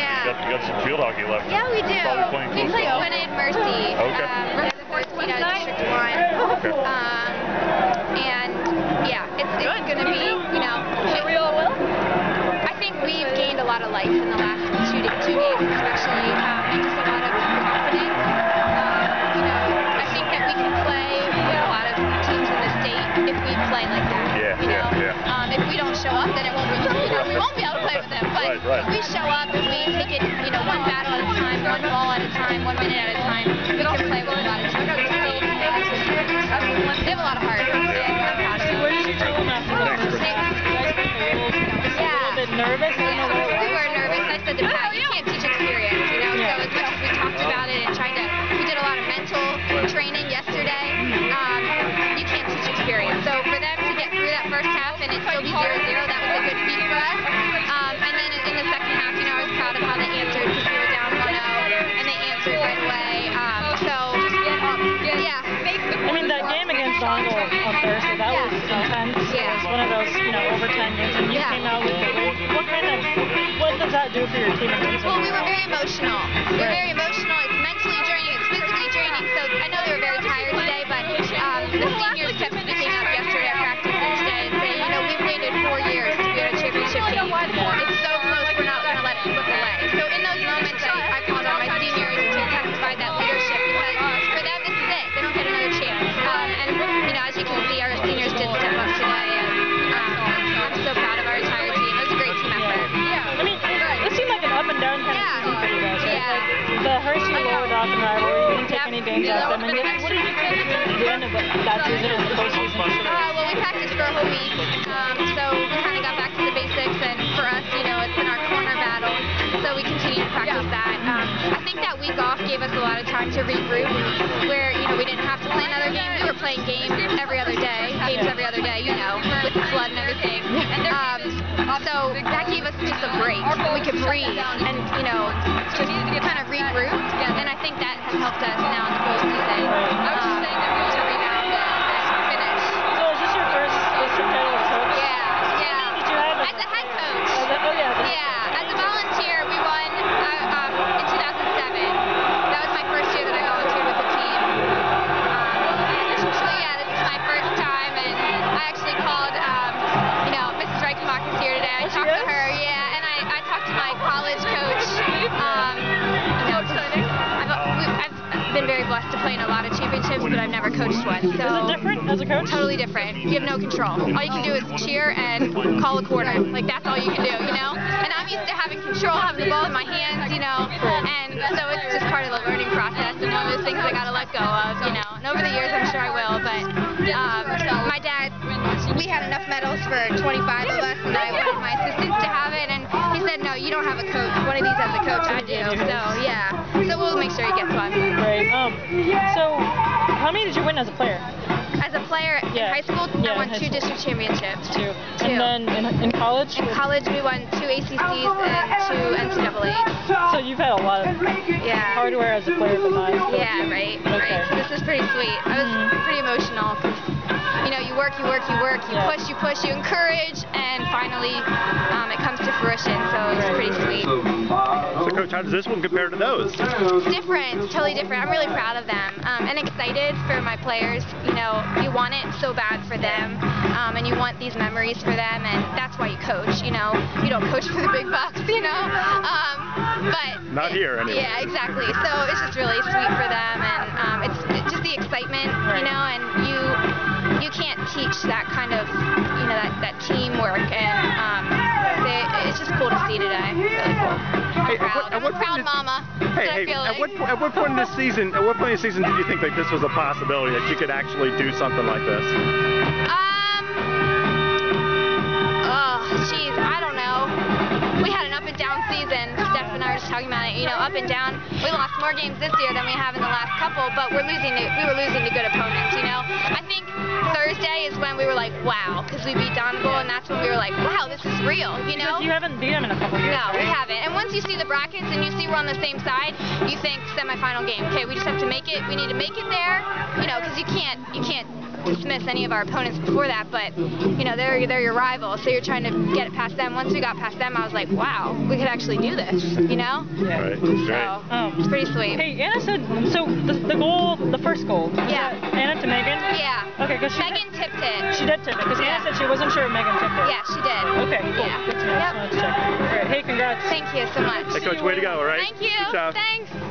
Yeah. You got some field hockey left. Yeah, we do. We play Quinnet Mercy. Okay. They're the 14 out of District 1. Okay. And yeah, it's going to be, you know. Should we all will? I think we've gained a lot of life in the last two games, especially. Just a lot of confidence. You know, I think that we can play with a lot of teams in the state if we play like that. Yeah, you know? yeah. If we don't show up, then it won't be, you know, we won't be able to play with them. But right. if we show up and we take it, you know, one battle at a time, one ball at a time, 1 minute at a time, we can play with a lot of teams in the state. They have a lot of heart, and I'm proud of them. Where did you tell them after the first half? You guys were a little bit nervous? We were nervous. I said to Pat, you can't teach experience, you know? So as much as we talked about it and we did a lot of mental training yesterday, you can't teach experience. So for them to get through that first half and it still be 0-0, that was a good feat for us. And then in the second half, you know, I was proud of how they answered because we were down 1-0 and they answered right away. Yeah. I mean, that game against Dongle on Thursday, that was intense. Yeah. It was one of those, you know, overtime games, and you came out with it. What does that do for your team? Well, we were very emotional. We were very emotional. It's mentally draining. It's physically draining. So I know they were very tired today, but the seniors kept picking up yesterday at practice each day and saying, you know, we've waited 4 years to be on a championship team. It's so close, we're not going to let it slip away. So in those moments, I called on my seniors to provide that leadership because for them, this is it. They don't get another chance. And, you know, as you can see, our seniors did step up today, and I'm so proud of our entire team. It was a great team effort. I mean, it seemed like an up and down kind of season for you guys, right? Yeah. Like the Hershey-Lower Dauphin rivalry, you didn't take any games out of them, and yet, what did you think at the end of that season or the postseason? Well, we practiced for a whole week, so we kind of got back to the basics, and for us, you know, it's been our corner battle, so we continue to practice that. I think that week off gave us a lot of time to regroup, where, you know, we didn't have to play another game. We were playing games every other day, you know, with the flood and everything. So that gave us just a break. We could breathe and, you know, just kind of regroup, and I think that has helped us now in the postseason. I was just saying that we to rebound and finish. So is this your first district title as coach? Yeah. Did you have as a head coach. Yeah. As a volunteer, we won in 2007. That was my first year that I volunteered with the team. So yeah, this is my first time, and I actually called, you know, Mrs. Reichenbach is here today. I talked to her, and I talked to my college coach. You know, I've been very blessed to play in a lot of championships, but I've never coached one. So is it different as a coach? Totally different. You have no control. All you can do is cheer and call a quarter. Like, that's all you can do, you know? And I'm used to having control, having the ball in my hands, you know? And so it's just part of the learning process and one of those things I gotta let go of, you know? And over the years, I'm sure I will, but my dad, we had enough medals for 25 of us, and I wanted my assistants to have it, and he said, no, you don't have a coach. One of these has a coach. I do. So, yeah. So we'll make sure he gets one. Great. So, how many did you win as a player? As a player in high school, I won 2 district championships. 2. And then in college? In college, we won 2 ACCs and 2 NCAAs. So you've had a lot of hardware as a player, but not as a coach. Yeah, right. Okay. So this is pretty sweet. I was pretty emotional because, you know, you work, you push, you encourage, and finally it comes to fruition. So it's pretty sweet. So, Coach, how does this one compare to those? It's different. It's totally different. I'm really proud of them and excited for my players. You know, you want it so bad for them, and you want these memories for them, and that's why you coach. You know, you don't coach for the big bucks, you know. But not here, anyway. Yeah, exactly. So it's just really sweet for them, and it's just the excitement, you know, and you can't teach that kind of, you know, that teamwork, and it's just cool to see today. Really cool. I'm proud. I'm a proud mama. At what point in the season did you think like this was a possibility that you could actually do something like this? Geez, I don't know. We had an up and down season. Steph and I were just talking about it. You know, up and down. We lost more games this year than we have in the last couple, but we were losing to good opponents. You know, I think Thursday is when we were like, wow, because we beat Dongle, and that's when we were like, wow, this is real. You know? Because you haven't beat them in a couple years. No, we haven't. And once you see the brackets and you see we're on the same side, you think semifinal game. Okay, we just have to make it. We need to make it there. You know, because you can't dismiss any of our opponents before that, but you know, they're your rivals, so you're trying to get it past them. Once we got past them, I was like, wow, we could actually do this, you know? Yeah. Right. So it's pretty sweet. Hey, Anna said, so the goal, the first goal, was Yeah. that Anna to Megan? Yeah. Okay, because Megan tipped it. She did tip it, because Yeah. Anna said she wasn't sure if Megan tipped it. Yeah, she did. Okay, cool. Yeah. Good to know. Just wanted to check. All right, hey, congrats. Thank you so much. Hey, Coach, way to go, all right? Thank you. Good job. Thanks.